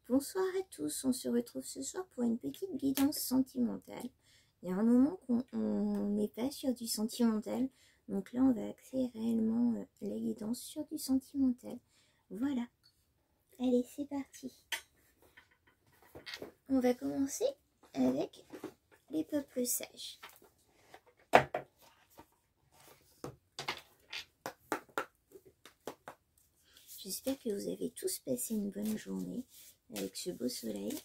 Bonsoir à tous, on se retrouve ce soir pour une petite guidance sentimentale. Il y a un moment qu'on n'est pas sur du sentimental, donc là on va axer réellement la guidance sur du sentimental. Voilà, allez c'est parti. On va commencer avec les peuples sages. J'espère que vous avez tous passé une bonne journée avec ce beau soleil.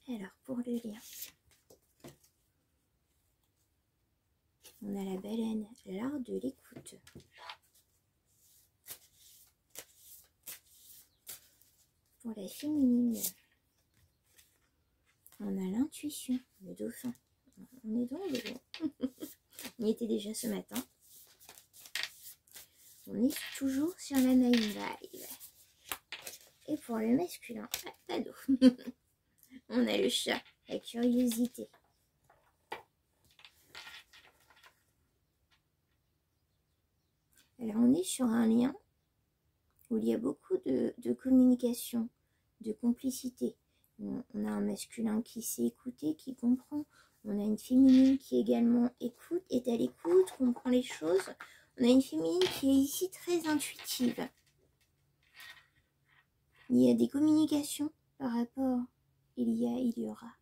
Alors pour le lien, on a la baleine, l'art de l'écoute. Pour la féminine, on a l'intuition, le dauphin. On est dans l'eau. On y était déjà ce matin. On est toujours sur la nine vibe. Et pour le masculin, pas d'eau. On a le chat, la curiosité. Alors on est sur un lien où il y a beaucoup de communication, de complicité. On a un masculin qui sait écouter, qui comprend. On a une féminine qui également écoute, est à l'écoute, comprend les choses. On a une féminine qui est ici très intuitive. Il y a des communications par rapport, il y aura.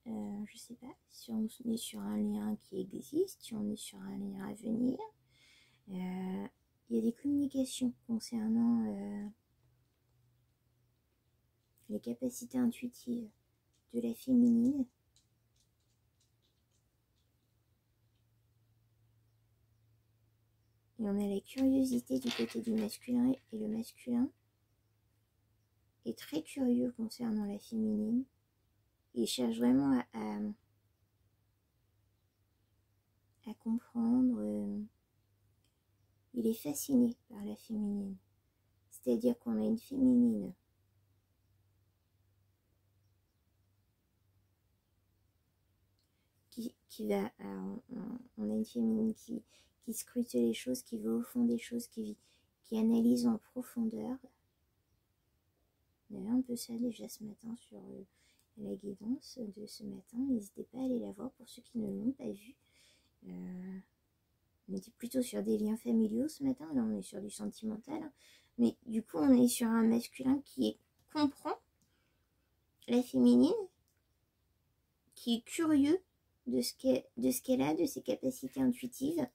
Je sais pas si on est sur un lien qui existe, si on est sur un lien à venir. Il y a des communications concernant les capacités intuitives de la féminine. Et on a la curiosité du côté du masculin, et le masculin est très curieux concernant la féminine. Il cherche vraiment à comprendre. Il est fasciné par la féminine. C'est-à-dire qu'on a une féminine qui va... on a une féminine qui scrute les choses, qui va au fond des choses, qui analyse en profondeur. On avait un peu ça déjà ce matin sur la guidance de ce matin. N'hésitez pas à aller la voir pour ceux qui ne l'ont pas vue. On était plutôt sur des liens familiaux ce matin. Là, on est sur du sentimental. Mais du coup, on est sur un masculin qui comprend la féminine, qui est curieux de ce qu'elle a, de ses capacités intuitives.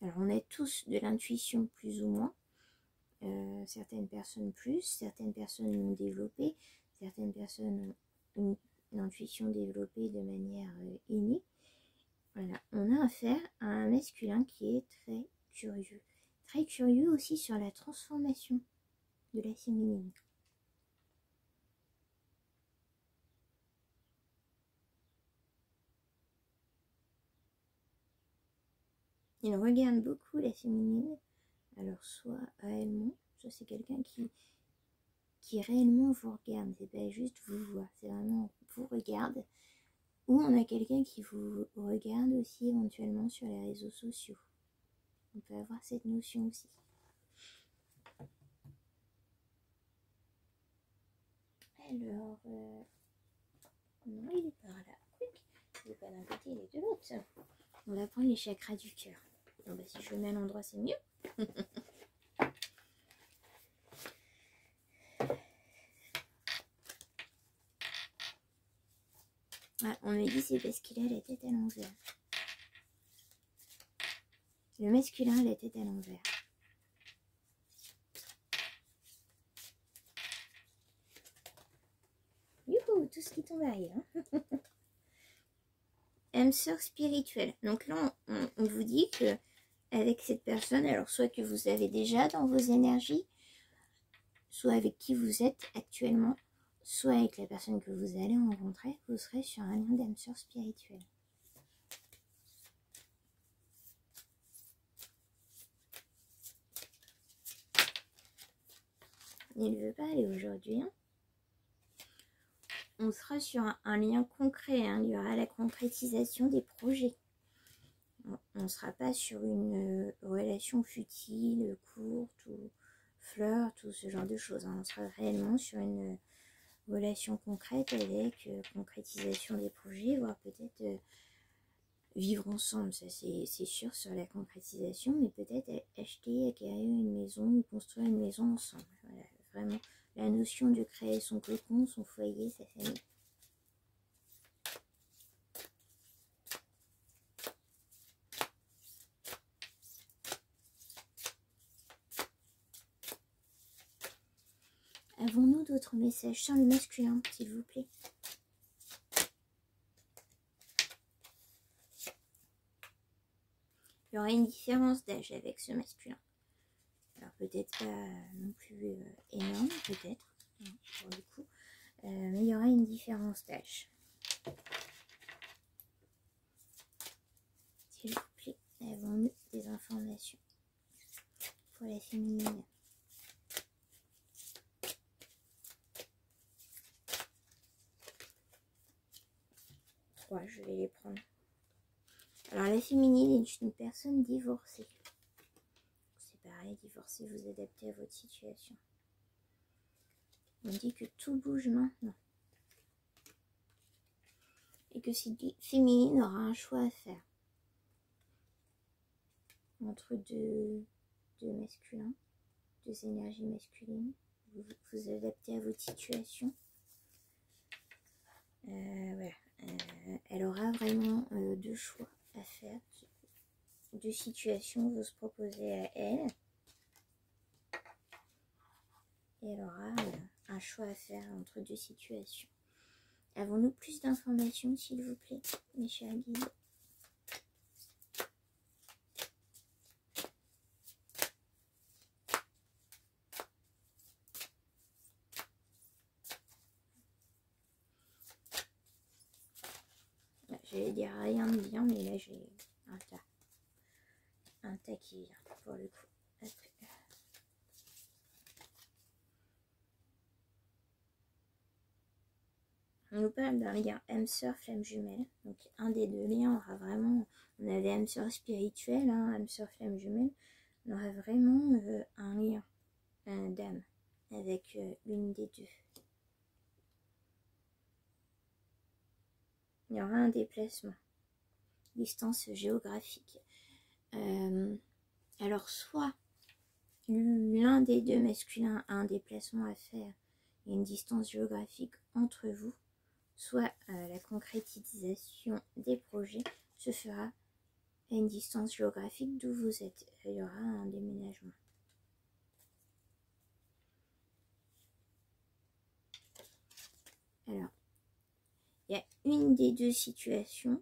Alors, on a tous de l'intuition plus ou moins. Certaines personnes plus, certaines personnes l'ont développée, certaines personnes ont une intuition développée de manière innée. Voilà, on a affaire à un masculin qui est très curieux aussi sur la transformation de la féminine. Il regarde beaucoup la féminine. Alors soit réellement, soit c'est quelqu'un qui réellement vous regarde, c'est pas juste vous voit, c'est vraiment vous regarde. Ou on a quelqu'un qui vous regarde aussi éventuellement sur les réseaux sociaux. On peut avoir cette notion aussi. Alors, non, il est par là. Il n'est pas d'un côté, il est de l'autre. On va prendre les chakras du cœur. Bon, bah, si je le mets à l'endroit, c'est mieux. Ah, on me dit c'est parce qu'il a la tête à l'envers. Le masculin a la tête à l'envers. Youhou, tout ce qui tombe arrive. Hein. Âme sœur spirituelle. Donc là, on vous dit que avec cette personne, alors soit que vous avez déjà dans vos énergies, soit avec qui vous êtes actuellement, soit avec la personne que vous allez rencontrer, vous serez sur un lien d'âme sœur spirituelle. Il ne veut pas aller aujourd'hui. Hein. On sera sur un lien concret. Hein. Il y aura la concrétisation des projets. On ne sera pas sur une relation futile, courte ou flirt ou ce genre de choses. On sera réellement sur une relation concrète avec concrétisation des projets, voire peut-être vivre ensemble. Ça c'est sûr sur la concrétisation, mais peut-être acheter, acquérir une maison ou construire une maison ensemble. Voilà, vraiment la notion de créer son cocon, son foyer, sa famille. Avons-nous d'autres messages sur le masculin, s'il vous plaît? Il y aura une différence d'âge avec ce masculin. Alors peut-être pas non plus énorme, peut-être, pour le coup. Mais il y aura une différence d'âge. S'il vous plaît, avons-nous des informations pour la féminine? Je vais les prendre. Alors la féminine est une personne divorcée. C'est pareil, divorcée, vous adaptez à votre situation. On dit que tout bouge maintenant. Et que cette féminine aura un choix à faire. Entre deux masculins, deux énergies masculines. Vous adaptez à votre situation. Voilà. Elle aura vraiment deux choix à faire, deux situations vous se proposez à elle, et elle aura un choix à faire entre deux situations. Avons-nous plus d'informations, s'il vous plaît, mes chers guides? J'allais dire rien de bien, mais là j'ai un tas qui vient pour le coup. Après. On nous parle d'un lien âme-sœur, flamme jumelle. Donc un des deux liens aura vraiment, on avait âme-sœur spirituelle, hein, âme-sœur, flamme jumelle. On aura vraiment un lien d'âme avec l'une des deux. Il y aura un déplacement, distance géographique. Alors soit l'un des deux masculins a un déplacement à faire et une distance géographique entre vous, soit la concrétisation des projets se fera à une distance géographique d'où vous êtes. Il y aura un déménagement. Alors, il y a une des deux situations,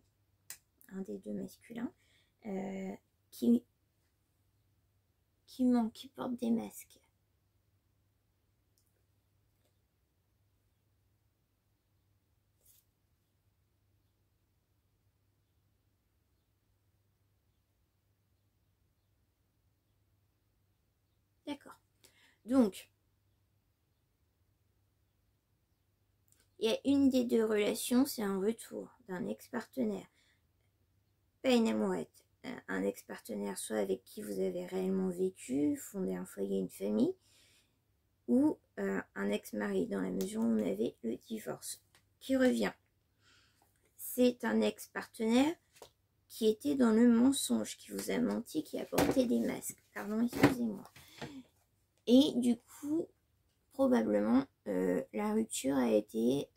un des deux masculins, qui manque, qui porte des masques. D'accord. Donc, il y a une des deux relations, c'est un retour d'un ex-partenaire, pas une amourette, un ex-partenaire soit avec qui vous avez réellement vécu, fondé un foyer, une famille, ou un ex-mari dans la mesure où on avait le divorce, qui revient. C'est un ex-partenaire qui était dans le mensonge, qui vous a menti, qui a porté des masques. Pardon, excusez-moi. Et du coup, probablement, la rupture a été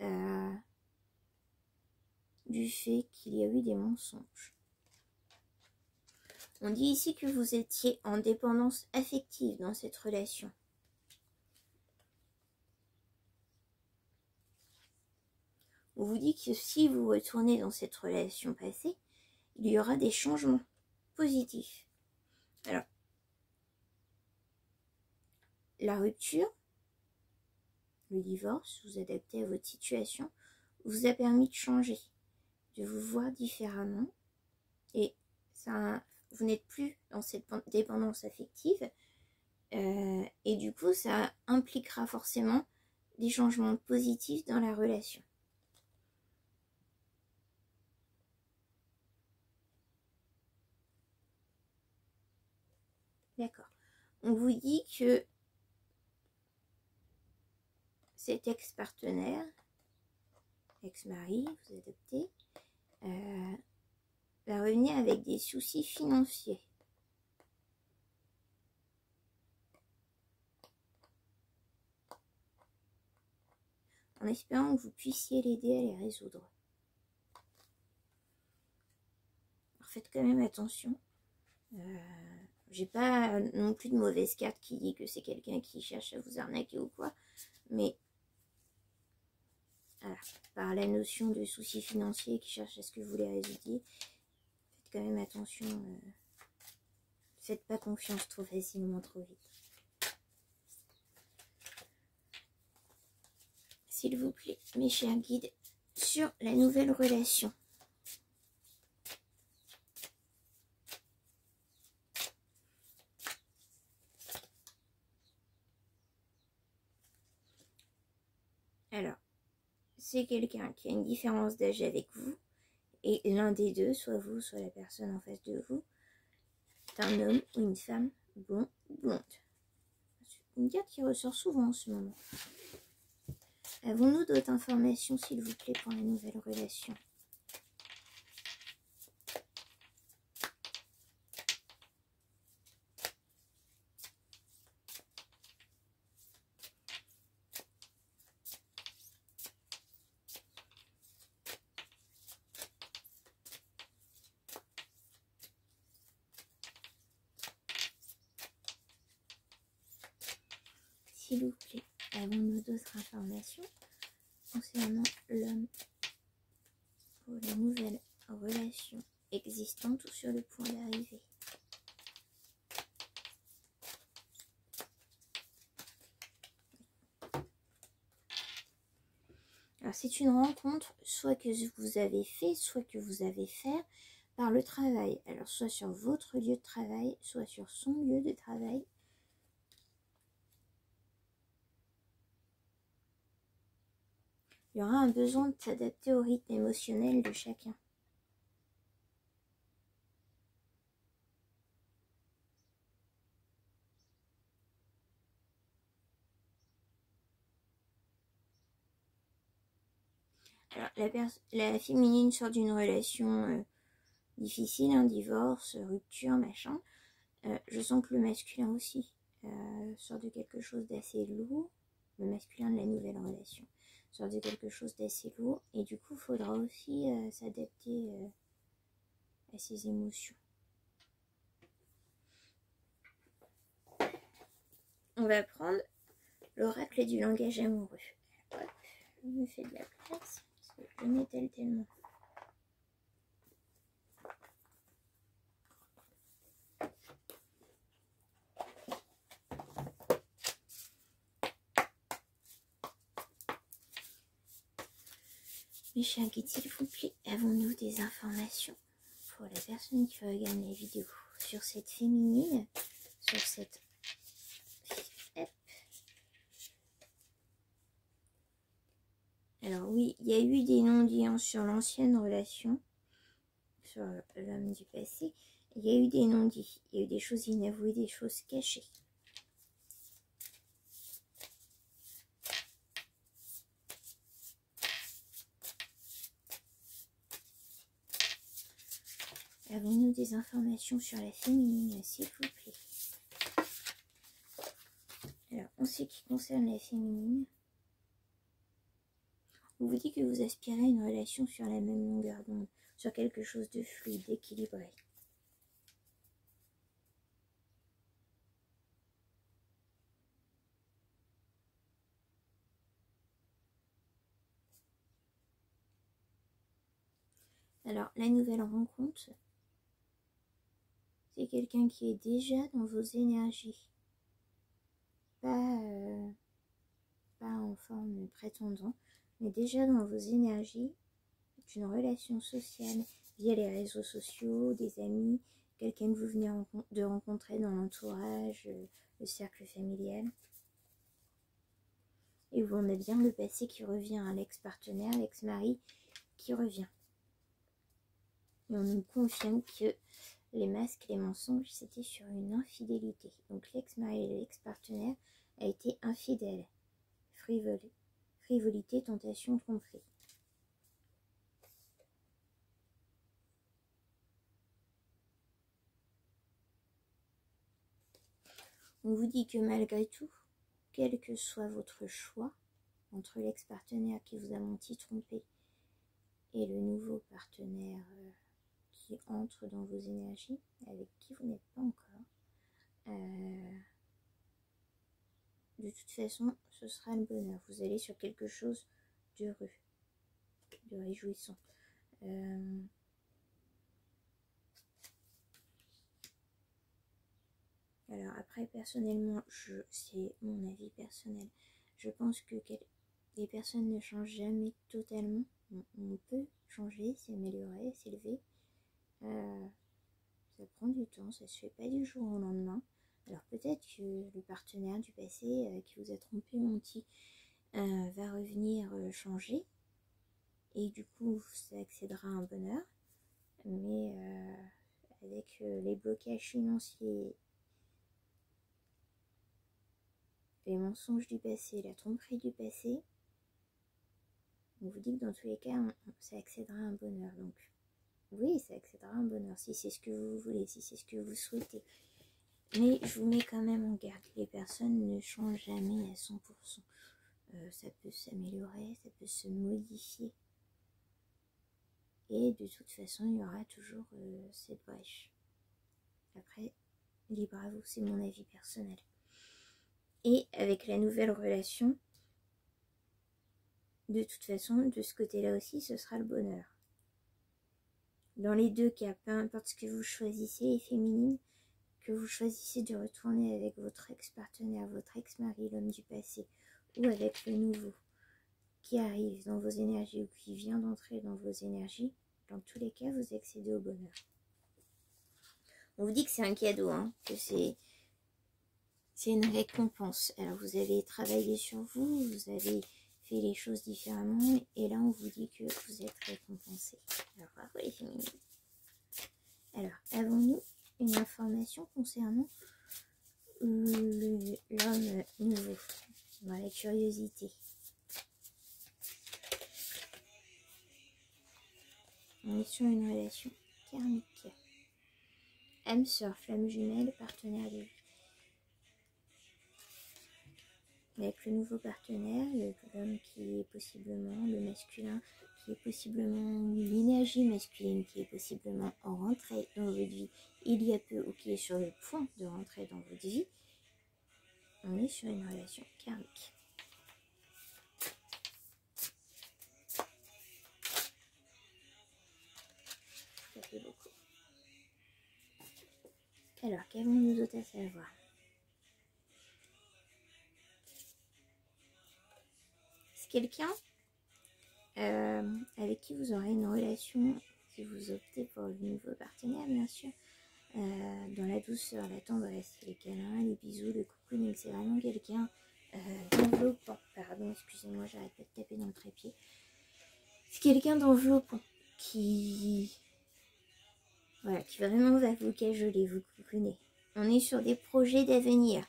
du fait qu'il y a eu des mensonges. On dit ici que vous étiez en dépendance affective dans cette relation. On vous dit que si vous retournez dans cette relation passée, il y aura des changements positifs. Alors, la rupture, le divorce, vous adaptez à votre situation, vous a permis de changer, de vous voir différemment, et ça, vous n'êtes plus dans cette dépendance affective, et du coup, ça impliquera forcément des changements positifs dans la relation. D'accord. On vous dit que cet ex-partenaire, ex-mari, vous adoptez, va revenir avec des soucis financiers. En espérant que vous puissiez l'aider à les résoudre. Alors faites quand même attention. J'ai pas non plus de mauvaise carte qui dit que c'est quelqu'un qui cherche à vous arnaquer ou quoi. Mais voilà, par la notion de soucis financiers qui cherche à ce que vous les résolviez, faites quand même attention. Faites pas confiance trop facilement, trop vite. S'il vous plaît, mes chers guides, sur la nouvelle relation. Alors, c'est quelqu'un qui a une différence d'âge avec vous, et l'un des deux, soit vous, soit la personne en face de vous, est un homme ou une femme blond ou blonde. Une carte qui ressort souvent en ce moment. Avons-nous d'autres informations, s'il vous plaît, pour la nouvelle relation? S'il vous plaît, avons-nous d'autres informations concernant l'homme pour la nouvelle relation existante ou sur le point d'arriver? Alors c'est une rencontre soit que vous avez fait, soit que vous avez fait par le travail. Alors soit sur votre lieu de travail, soit sur son lieu de travail. Il y aura un besoin de s'adapter au rythme émotionnel de chacun. Alors, la féminine sort d'une relation difficile, un divorce, rupture, machin. Je sens que le masculin aussi sort de quelque chose d'assez lourd. Le masculin de la nouvelle relation sort de quelque chose d'assez lourd. Et du coup, il faudra aussi s'adapter à ses émotions. On va prendre l'oracle du langage amoureux. Hop, je me fais de la place. Parce que je m'étale tellement. Mes chers guides, s'il vous plaît, avons-nous des informations pour la personne qui regarde la vidéo sur cette féminine, sur cette... Alors oui, il y a eu des non-dits sur l'ancienne relation, sur l'homme du passé. Il y a eu des non-dits, il y a eu des choses inavouées, des choses cachées. Avons-nous des informations sur la féminine, s'il vous plaît? Alors, en ce qui concerne la féminine, on vous dit que vous aspirez à une relation sur la même longueur d'onde, sur quelque chose de fluide, d'équilibré. Alors, la nouvelle rencontre, c'est quelqu'un qui est déjà dans vos énergies. Pas en forme prétendant, mais déjà dans vos énergies, d'une relation sociale via les réseaux sociaux, des amis, quelqu'un que vous venez de rencontrer dans l'entourage, le cercle familial. Et où on a bien le passé qui revient, l'ex-partenaire, l'ex-mari qui revient. Et on nous confirme que les masques, les mensonges, c'était sur une infidélité. Donc l'ex-mari et l'ex-partenaire a été infidèle. Frivolité, tentation, tromperie. On vous dit que malgré tout, quel que soit votre choix, entre l'ex-partenaire qui vous a menti, trompé, et le nouveau partenaire qui entre dans vos énergies, avec qui vous n'êtes pas encore, de toute façon, ce sera le bonheur. Vous allez sur quelque chose d'heureux, de réjouissant. Alors après, personnellement, c'est mon avis personnel. Je pense que les personnes ne changent jamais totalement. On peut changer, s'améliorer, s'élever. Ça prend du temps, ça se fait pas du jour au lendemain. Alors peut-être que le partenaire du passé qui vous a trompé, menti, va revenir changer. Et du coup, ça accédera à un bonheur. Mais avec les blocages financiers, les mensonges du passé, la tromperie du passé, on vous dit que dans tous les cas, ça accédera à un bonheur. Donc oui, ça accédera à un bonheur si c'est ce que vous voulez, si c'est ce que vous souhaitez. Mais je vous mets quand même en garde. Les personnes ne changent jamais à 100%. Ça peut s'améliorer, ça peut se modifier. Et de toute façon, il y aura toujours cette brèche. Après, libre à vous, c'est mon avis personnel. Et avec la nouvelle relation, de toute façon, de ce côté-là aussi, ce sera le bonheur. Dans les deux cas, peu importe ce que vous choisissez, les féminines, que vous choisissez de retourner avec votre ex-partenaire, votre ex-mari, l'homme du passé, ou avec le nouveau qui arrive dans vos énergies ou qui vient d'entrer dans vos énergies, dans tous les cas, vous accédez au bonheur. On vous dit que c'est un cadeau, hein, que c'est une récompense. Alors vous avez travaillé sur vous, vous avez fait les choses différemment, et là on vous dit que vous êtes récompensé. Alors bravo les féminines. Alors, avons-nous une information concernant l'homme nouveau dans la curiosité? On est sur une relation karmique. Âme sœur, flamme jumelle, partenaire de vie. Avec le nouveau partenaire, l'homme qui est possiblement le masculin, qui est possiblement l'énergie masculine, qui est possiblement en rentrée dans votre vie il y a peu ou qui est sur le point de rentrer dans votre vie, on est sur une relation karmique. Ça fait beaucoup. Alors, qu'avons-nous d'autre à savoir? C'est quelqu'un avec qui vous aurez une relation, si vous optez pour le nouveau partenaire, bien sûr, dans la douceur, la tendresse, les câlins, les bisous, le cocooning. C'est vraiment quelqu'un d'enveloppant. Pardon, excusez-moi, j'arrête pas de taper dans le trépied. C'est quelqu'un d'enveloppant qui vraiment va vous cajoler, vous cocooner. On est sur des projets d'avenir.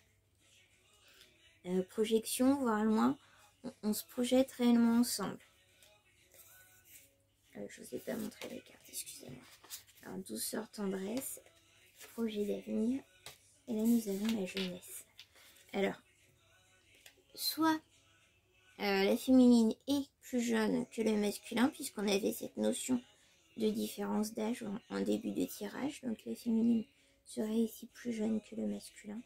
Projection, voire loin, on se projette réellement ensemble. Je ne vous ai pas montré les cartes, excusez-moi. Alors, douceur, tendresse, projet d'avenir, et là nous avons la jeunesse. Alors, soit la féminine est plus jeune que le masculin, puisqu'on avait cette notion de différence d'âge en début de tirage, donc la féminine serait ici plus jeune que le masculin.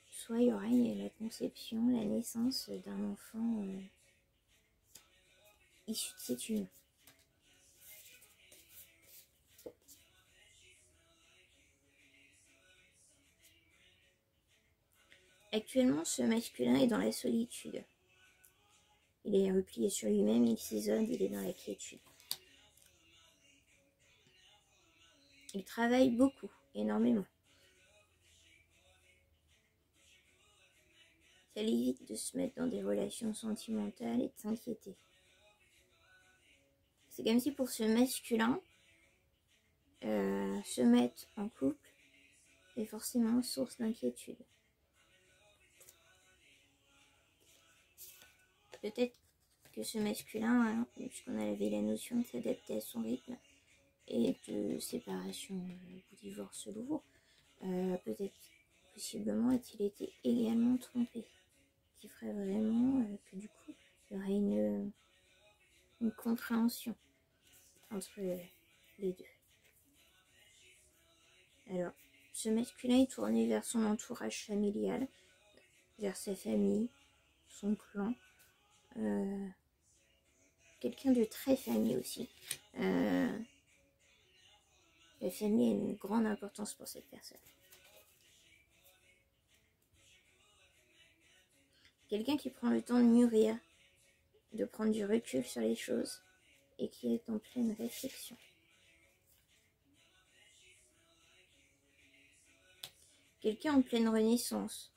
Soit il y aura la conception, la naissance d'un enfant issu de cette union. Actuellement, ce masculin est dans la solitude. Il est replié sur lui-même, il s'isole, il est dans la quiétude. Il travaille beaucoup, énormément. Ça l'évite de se mettre dans des relations sentimentales et de s'inquiéter. C'est comme si pour ce masculin, se mettre en couple est forcément source d'inquiétude. Peut-être que ce masculin, hein, puisqu'on avait la notion de s'adapter à son rythme et de séparation ou divorce lourd, peut-être possiblement a-t-il été également trompé, qui ferait vraiment que du coup il y aurait une compréhension entre les deux. Alors, ce masculin est tourné vers son entourage familial, vers sa famille, son clan, quelqu'un de très famille aussi. La famille a une grande importance pour cette personne. Quelqu'un qui prend le temps de mûrir, de prendre du recul sur les choses et qui est en pleine réflexion. Quelqu'un en pleine renaissance,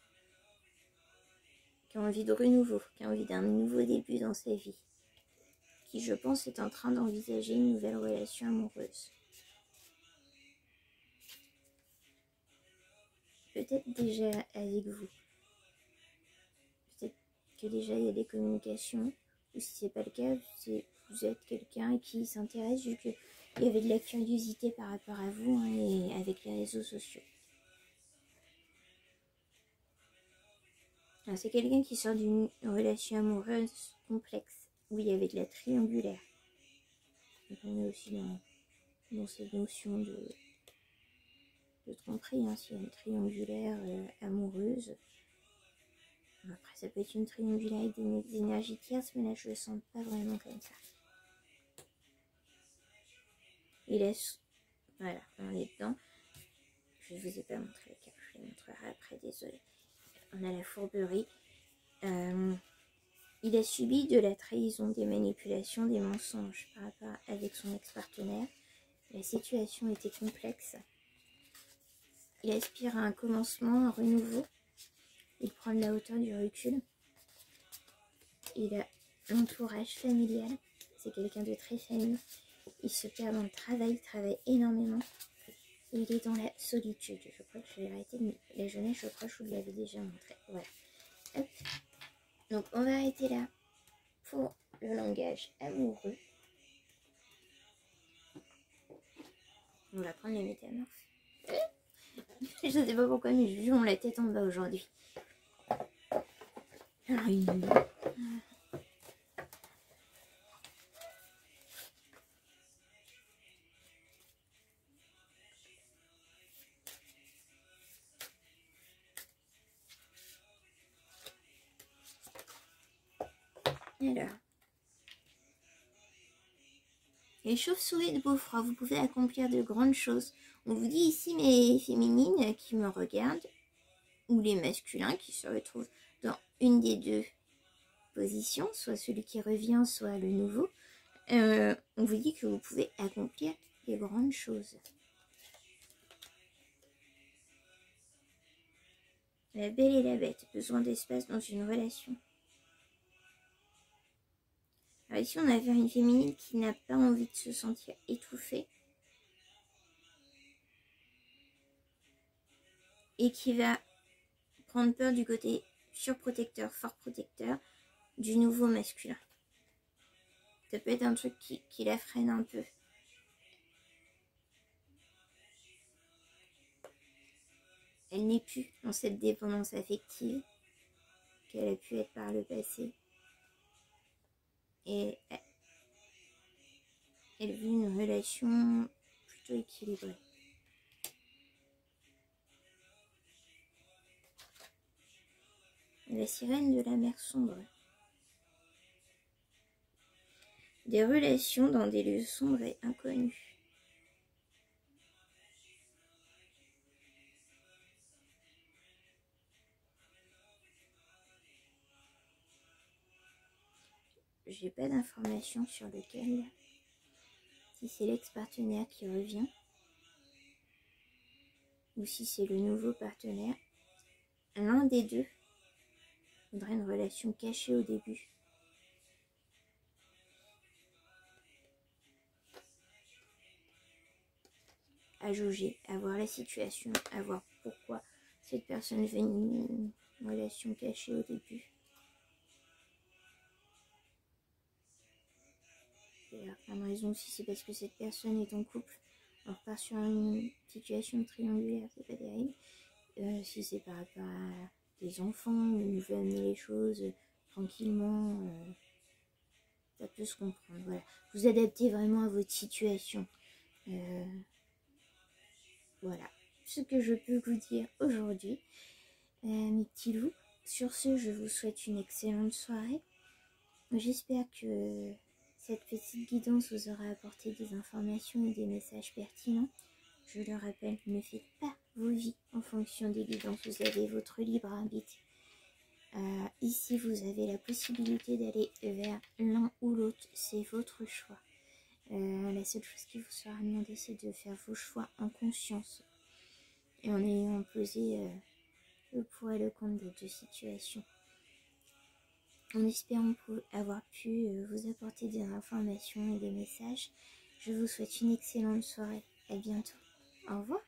qui a envie de renouveau, qui a envie d'un nouveau début dans sa vie, qui je pense est en train d'envisager une nouvelle relation amoureuse. Peut-être déjà avec vous. Peut-être que déjà il y a des communications, ou si c'est pas le cas, vous êtes quelqu'un qui s'intéresse vu qu'il y avait de la curiosité par rapport à vous hein, et avec les réseaux sociaux. C'est quelqu'un qui sort d'une relation amoureuse complexe, où il y avait de la triangulaire. Donc on est aussi dans cette notion de tromperie, hein, s'il y a une triangulaire amoureuse. Après ça peut être une triangulaire avec des énergies tierces, mais là je le sens pas vraiment comme ça. Il laisse... Voilà, on est dedans. Je ne vous ai pas montré le cas, je le montrerai après, désolé. On a la fourberie. Il a subi de la trahison, des manipulations, des mensonges par rapport avec son ex-partenaire. La situation était complexe. Il aspire à un commencement, un renouveau. Il prend de la hauteur, du recul. Il a l'entourage familial. C'est quelqu'un de très famille. Il se perd dans le travail, il travaille énormément. Et il est dans la solitude. Je crois que je vais arrêter de la jeunesse, je crois que je vous l'avais déjà montré. Voilà. Hop. Donc on va arrêter là pour le langage amoureux. On va prendre les métamorphes. Je sais pas pourquoi, mais je on la tête en bas aujourd'hui. Alors une... Alors, les chauves-souris de Beaufort, vous pouvez accomplir de grandes choses. On vous dit ici, mes féminines qui me regardent, ou les masculins qui se retrouvent dans une des deux positions, soit celui qui revient, soit le nouveau. On vous dit que vous pouvez accomplir des grandes choses. La belle et la bête, besoin d'espace dans une relation. Alors ici, on a vers une féminine qui n'a pas envie de se sentir étouffée. Et qui va prendre peur du côté surprotecteur, fort protecteur du nouveau masculin. Ça peut être un truc qui la freine un peu. Elle n'est plus dans cette dépendance affective qu'elle a pu être par le passé. Et elle vit une relation plutôt équilibrée. La sirène de la mer sombre. Des relations dans des lieux sombres et inconnus. J'ai pas d'informations sur lequel. Si c'est l'ex-partenaire qui revient. Ou si c'est le nouveau partenaire. L'un des deux faudrait une relation cachée au début. à jauger, à voir la situation, à voir pourquoi cette personne veut une relation cachée au début. Il y a plein de raisons. Si c'est parce que cette personne est en couple, on repart sur une situation triangulaire, c'est pas terrible. Si c'est par rapport à des enfants, où on veut amener les choses tranquillement, ça peut se comprendre. Voilà. Vous adaptez vraiment à votre situation. Voilà ce que je peux vous dire aujourd'hui, mes petits loups. Sur ce, je vous souhaite une excellente soirée. J'espère que cette petite guidance vous aura apporté des informations et des messages pertinents. Je le rappelle, ne faites pas vos vies en fonction des guidances. Vous avez votre libre arbitre. Ici, vous avez la possibilité d'aller vers l'un ou l'autre. C'est votre choix. La seule chose qui vous sera demandée, c'est de faire vos choix en conscience et en ayant posé le pour et le contre des deux situations. En espérant avoir pu vous apporter des informations et des messages, je vous souhaite une excellente soirée. À bientôt. Au revoir.